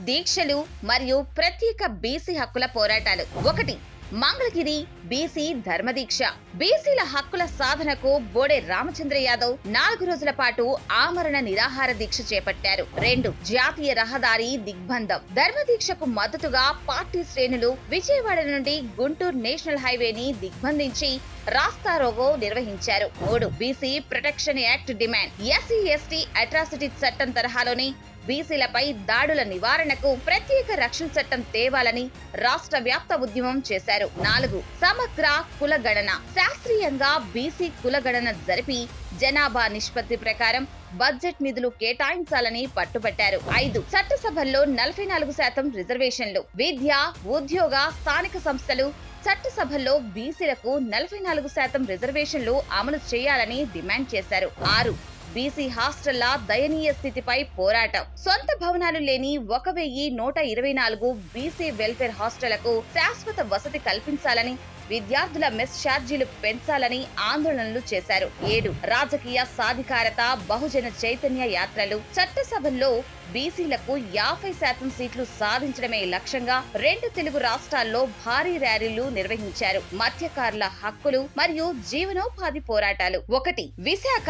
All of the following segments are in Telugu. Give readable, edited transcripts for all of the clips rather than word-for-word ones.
దీక్షలు మరియు ప్రత్యేక బీసీ హక్కుల పోరాటాలు. 1. మంగళగిరి బీసీ ధర్మదీక్ష. బీసీల హక్కుల సాధనకు బోడే రామచంద్ర యాదవ్ 4 రోజుల పాటు ఆమరణ నిరాహార దీక్ష చేపట్టారు. 2. జాతీయ రహదారి దిగ్బంధం. ధర్మదీక్షకు మద్దతుగా పార్టీ శ్రేణులు విజయవాడ నుండి గుంటూరు నేషనల్ హైవేని దిగ్బంధించి రాస్తారోకో నిర్వహించారు. 3. BC protection act demand. SC ST atrocity చట్టం తరహాలోనే బీసీలపై దాడుల నివారణకు ప్రత్యేక రక్షణ చట్టం తేవాలని రాష్ట్ర వ్యాప్త ఉద్యమం చేశారు. 4. సమగ్ర కులగణన. శాస్త్రీయంగా బీసీ కులగణన జరిపి జనాభా నిష్పత్తి ప్రకారం బడ్జెట్ నిధులు కేటాయించాలని పట్టుబట్టారు. 5. చట్టసభల్లో 44% రిజర్వేషన్లు. విద్య, ఉద్యోగ, స్థానిక సంస్థలు చట్టసభల్లో బీసీలకు 44% రిజర్వేషన్లు అమలు చేయాలని డిమాండ్ చేశారు. 6. బీసీ హాస్టళ్ల దయనీయ స్థితిపై పోరాటం. సొంత భవనాలు లేని 1124 బీసీ వెల్ఫేర్ హాస్టళ్లకు శాశ్వత వసతి కల్పించాలని, విద్యార్థుల మెస్ ఛార్జీలు పెంచాలని ఆందోళనలు చేశారు. 7. రాజకీయ సాధికారత, బహుజన చైతన్య యాత్రలు. చట్టసభల్లో బీసీలకు 50% సీట్లు సాధించడమే లక్ష్యంగా 2 తెలుగు రాష్ట్రాల్లో భారీ ర్యాలీలు నిర్వహించారు. మత్స్యకారుల హక్కులు మరియు జీవనోపాధి పోరాటాలు. 1. Visakha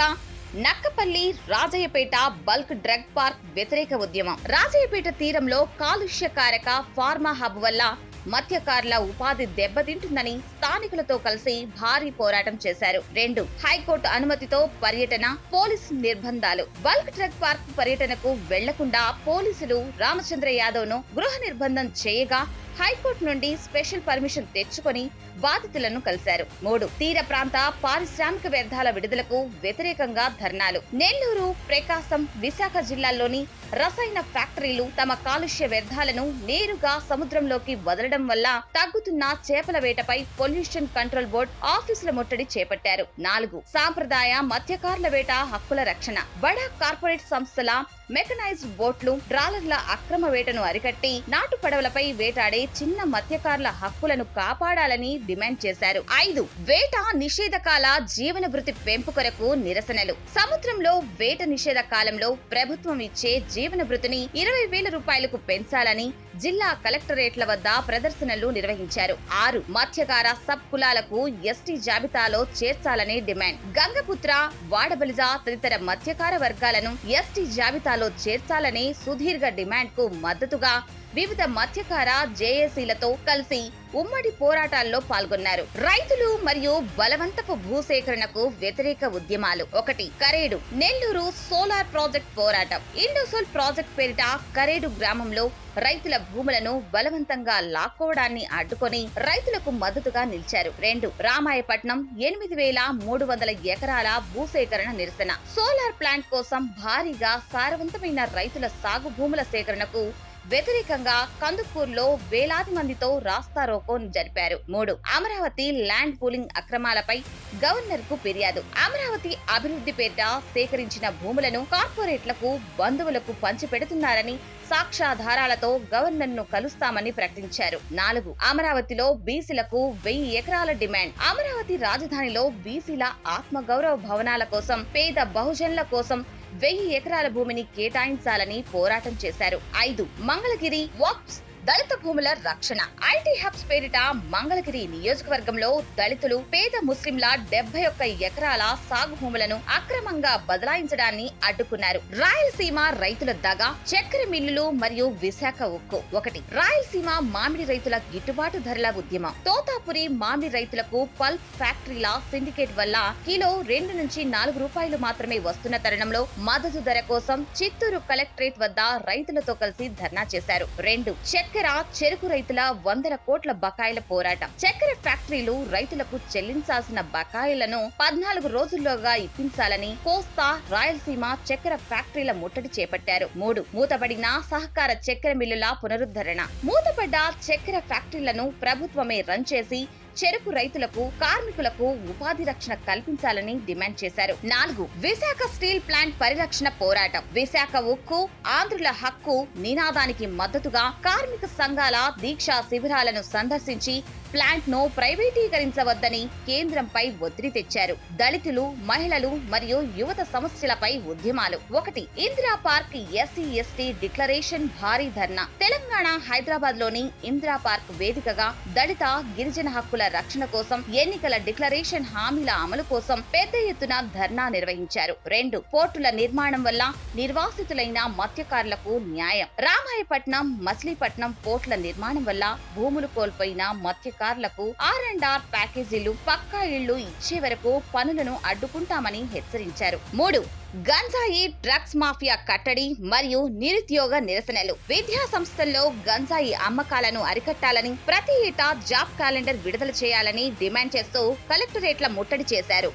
Nakkapalli Rajayyapeta bulk drug park వ్యతిరేక ఉద్యమం. రాజయ్యపేట తీరంలో కాలుష్యకారక ఫార్మా హబ్ వల్ల మత్స్యకారుల ఉపాధి దెబ్బతింటుందని స్థానికులతో కలిసి భారీ పోరాటం చేశారు. 2. హైకోర్టు అనుమతితో పర్యటన, పోలీసు నిర్బంధాలు. బల్క్ డ్రగ్ పార్క్ పర్యటనకు వెళ్లకుండా పోలీసులు రామచంద్ర యాదవ్ ను గృహ నిర్బంధం చేయగా హైకోర్టు నుండి స్పెషల్ పర్మిషన్ తెచ్చుకొని బాధితులను కలిశారు. 3. తీర ప్రాంత పారిశ్రామిక వ్యర్థాల విడుదలకు వ్యతిరేకంగా ధర్నాలు. నెల్లూరు, ప్రకాశం, విశాఖ జిల్లాల్లోని రసాయన ఫ్యాక్టరీలు తమ కాలుష్య వ్యర్థాలను నేరుగా సముద్రంలోకి వదలడం వల్ల తగ్గుతున్న చేపల వేటపై పొల్యూషన్ కంట్రోల్ బోర్డు ఆఫీసుల ముట్టడి చేపట్టారు. 4. సాంప్రదాయ మత్స్యకారుల వేట హక్కుల రక్షణ. బడా కార్పొరేట్ సంస్థల మెకనైజ్డ్ బోట్లు, ట్రాలర్ల అక్రమ వేటను అరికట్టి నాటు పడవలపై వేటాడే చిన్న మత్స్యకారుల హక్కులను కాపాడాలని డిమాండ్ చేశారు. 5. వేట నిషేధకాల జీవన భృతి పెంపు కొరకు నిరసనలు. సముద్రంలో వేట నిషేధ కాలంలో ప్రభుత్వం ఇచ్చే జీవన భృతిని 20,000 రూపాయలకు పెంచాలని జిల్లా కలెక్టరేట్ల వద్ద ప్రదర్శనలు నిర్వహించారు. 6. మత్స్యకార సబ్ కులాలకు ఎస్టీ జాబితాలో చేర్చాలని డిమాండ్. గంగపుత్ర, వాడబలిజ తదితర మత్స్యకార వర్గాలను ఎస్టీ జాబితాలో చేర్చాలనే సుదీర్ఘ డిమాండ్ కు మద్దతుగా వివిధ మత్స్యకార జేఏసీలతో కలిసి ఉమ్మడి పోరాటాల్లో పాల్గొన్నారు. రైతులు మరియు బలవంతపు భూసేకరణకు వ్యతిరేక ఉద్యమాలు. 1. కరేడు నెల్లూరు సోలార్ ప్రాజెక్ట్ పోరాటం. ఇండోసోల్ ప్రాజెక్ట్ పేరిట కరేడు గ్రామంలో రైతుల భూములను బలవంతంగా లాక్కోవడాన్ని అడ్డుకొని రైతులకు మద్దతుగా నిలిచారు. 2. రామాయపట్నం 8,300 ఎకరాల భూసేకరణ నిరసన. సోలార్ ప్లాంట్ కోసం భారీగా సారవంతమైన రైతుల సాగు భూముల సేకరణకు వ్యతిరేకంగా కందుకూరులో వేలాది మందితో రాస్తారోకో జరిపారు. 3. అమరావతి ల్యాండ్ పూలింగ్ అక్రమాలపై గవర్నర్ కు ఫిర్యాదు. అమరావతి అభివృద్ధి పేరిట సేకరించిన భూములను కార్పొరేట్లకు, బంధువులకు పంచిపెడుతున్నారని సాక్ష్యాధారాలతో గవర్నర్ ను కలుస్తామని ప్రకటించారు. 4. అమరావతిలో బీసీలకు 1000 ఎకరాల డిమాండ్. అమరావతి రాజధానిలో బీసీల ఆత్మగౌరవ భవనాల కోసం, పేద బహుజనుల కోసం 1000 ఎకరాల భూమిని కేటాయించాలని పోరాటం చేశారు. 5. మంగళగిరి వక్ఫ్స్ దళిత భూముల రక్షణ. ఐటీ హబ్స్ పేరిట మంగళగిరి నియోజకవర్గంలో దళితులు, పేద ముస్లింల 71 ఎకరాల సాగు భూములను అక్రమంగా బదలాయించడాన్ని అడ్డుకున్నారు. రాయలసీమ రైతుల దగా, చక్కెర మిల్లులు మరియు విశాఖ ఉక్కు. 1. రాయలసీమ మామిడి రైతుల గిట్టుబాటు ధరల ఉద్యమం. తోతాపురి మామిడి రైతులకు పల్ప్ ఫ్యాక్టరీల సిండికేట్ వల్ల కిలో 2 నుంచి 4 రూపాయలు మాత్రమే వస్తున్న తరుణంలో మద్దతు ధర కోసం చిత్తూరు కలెక్టరేట్ వద్ద రైతులతో కలిసి ధర్నా చేశారు. 2. చక్కెర చెరుకు రైతుల 100 కోట్ల బకాయిల పోరాటం. చక్కెర ఫ్యాక్టరీలు రైతులకు చెల్లించాల్సిన బకాయిలను 14 రోజుల్లోగా ఇప్పించాలని కోస్తా, రాయలసీమ చక్కెర ఫ్యాక్టరీల ముట్టడి చేపట్టారు. 3. మూతపడిన సహకార చక్కెర మిల్లుల పునరుద్ధరణ. మూతపడ్డ చక్కెర ఫ్యాక్టరీలను ప్రభుత్వమే రన్ చేసి చెరుకు రైతులకు, కార్మికులకు ఉపాధి రక్షణ కల్పించాలని డిమాండ్ చేశారు. 4. విశాఖ స్టీల్ ప్లాంట్ పరిరక్షణ పోరాటం. విశాఖ ఉక్కు ఆంధ్రుల హక్కు నినాదానికి మద్దతుగా కార్మిక సంఘాల దీక్షా శిబిరాలను సందర్శించి ప్లాంట్ ను ప్రైవేటీకరించవద్దని కేంద్రంపై ఒత్తిడి తెచ్చారు. దళితులు, మహిళలు మరియు యువత సమస్యలపై ఉద్యమాలు. 1. Indira park SC ST declaration భారీ ధర్నా. తెలంగాణ హైదరాబాద్ లోని ఇందిరా పార్క్ వేదికగా దళిత, గిరిజన హక్కుల రక్షణ కోసం, ఎన్నికల డిక్లరేషన్ హామీల అమలు కోసం పెద్ద ఎత్తున ధర్నా నిర్వహించారు. 2. పోర్టుల నిర్మాణం వల్ల నిర్వాసితులైన మత్స్యకారులకు న్యాయం. రామాయపట్నం, మచిలీపట్నం పోర్టుల నిర్మాణం వల్ల భూములు కోల్పోయిన మత్స్యకారులకు R&R ప్యాకేజీలు, పక్కా ఇళ్లు ఇచ్చే వరకు పనులను అడ్డుకుంటామని హెచ్చరించారు. 3. గంజాయి, డ్రగ్స్ మాఫియా కట్టడి మరియు నిరుద్యోగ నిరసనలు. విద్యా సంస్థల్లో గంజాయి అమ్మకాలను అరికట్టాలని, ప్రతి ఏటా జాబ్ క్యాలెండర్ విడుదల చేయాలని డిమాండ్ చేస్తూ కలెక్టరేట్ల ముట్టడి చేశారు.